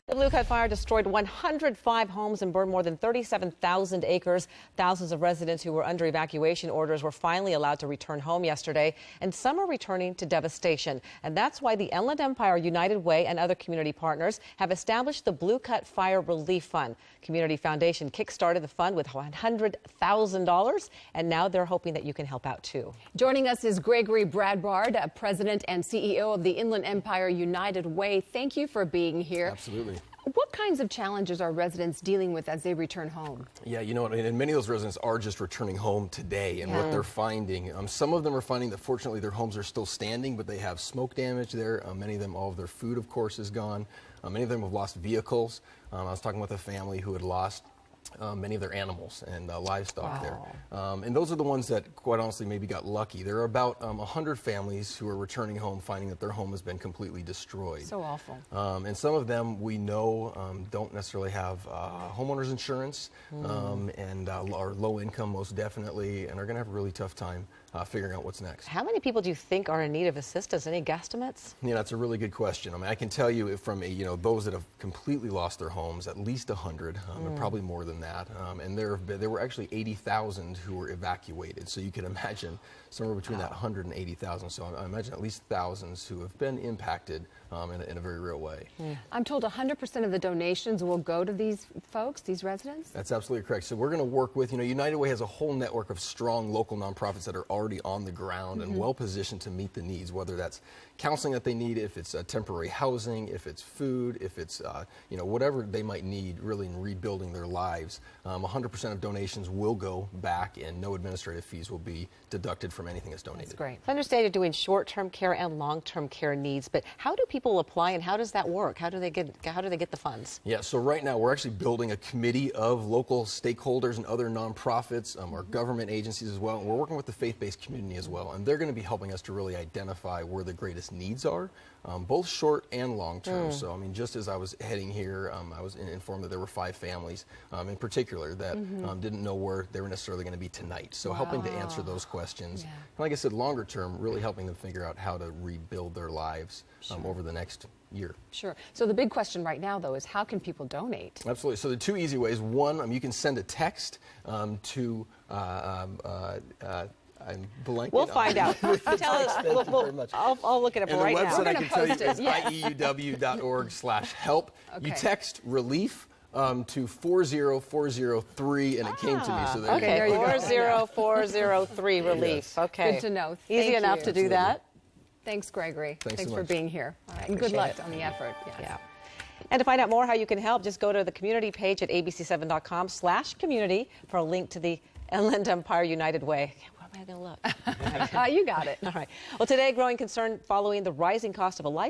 The Blue Cut Fire destroyed 105 homes and burned more than 37,000 acres. Thousands of residents who were under evacuation orders were finally allowed to return home yesterday, and some are returning to devastation. And that's why the Inland Empire United Way and other community partners have established the Blue Cut Fire Relief Fund. Community Foundation kick-started the fund with $100,000, and now they're hoping that you can help out too. Joining us is Gregory Bradbard, President and CEO of the Inland Empire United Way. Thank you for being here. Absolutely. What kinds of challenges are residents dealing with as they return home? Yeah, you know what, and many of those residents are just returning home today, and what they're finding, some of them are finding that fortunately their homes are still standing, but they have smoke damage there. Many of them, all of their food, of course, is gone. Many of them have lost vehicles. I was talking with a family who had lost many of their animals and livestock there. And those are the ones that, quite honestly, maybe got lucky. There are about 100 families who are returning home finding that their home has been completely destroyed. So awful. And some of them we know don't necessarily have homeowners insurance and are low income most definitely, and are going to have a really tough time figuring out what's next. How many people do you think are in need of assistance? Any guesstimates? Yeah, that's a really good question. I mean, I can tell you from those that have completely lost their homes, at least 100, and probably more than that. And there were actually 80,000 who were evacuated. So you can imagine somewhere between that 100 and 80,000. So I imagine at least thousands who have been impacted in a very real way. I'm told 100% of the donations will go to these folks, these residents? That's absolutely correct. So we're going to work with, United Way has a whole network of strong local nonprofits that are already on the ground and well positioned to meet the needs, whether that's counseling that they need, if it's temporary housing, if it's food, if it's whatever they might need really in rebuilding their lives. 100% of donations will go back, and no administrative fees will be deducted from anything that's donated. That's great. I understand you're doing short-term care and long-term care needs, but how do people apply and how does that work? How do they get the funds? Yeah, so right now we're actually building a committee of local stakeholders and other nonprofits, our government agencies as well, and we're working with the faith-based community as well, and they're going to be helping us to really identify where the greatest needs are, both short and long term. So I mean, just as I was heading here, I was informed that there were 5 families in particular that didn't know where they were necessarily going to be tonight. So helping to answer those questions. And like I said, longer term, really helping them figure out how to rebuild their lives over the next year. Sure. So the big question right now, though, is how can people donate? Absolutely. So the 2 easy ways. One, you can send a text to I'm blanking. We'll find out. Tell us. I'll look it up right now. And the website I can tell you is ieuw.org/help. Okay. You text relief to 40403, and it came to me. So there you go. 40403 relief. Yes. Okay. Good to know. Easy enough to do that. Thanks, Gregory. Thanks so for much. being here. All right. And good luck on the effort. Yes. Yeah. And to find out more how you can help, just go to the community page at abc7.com/community for a link to the Inland Empire United Way. Where am I going to look? You got it. All right. Well, today, growing concern following the rising cost of a life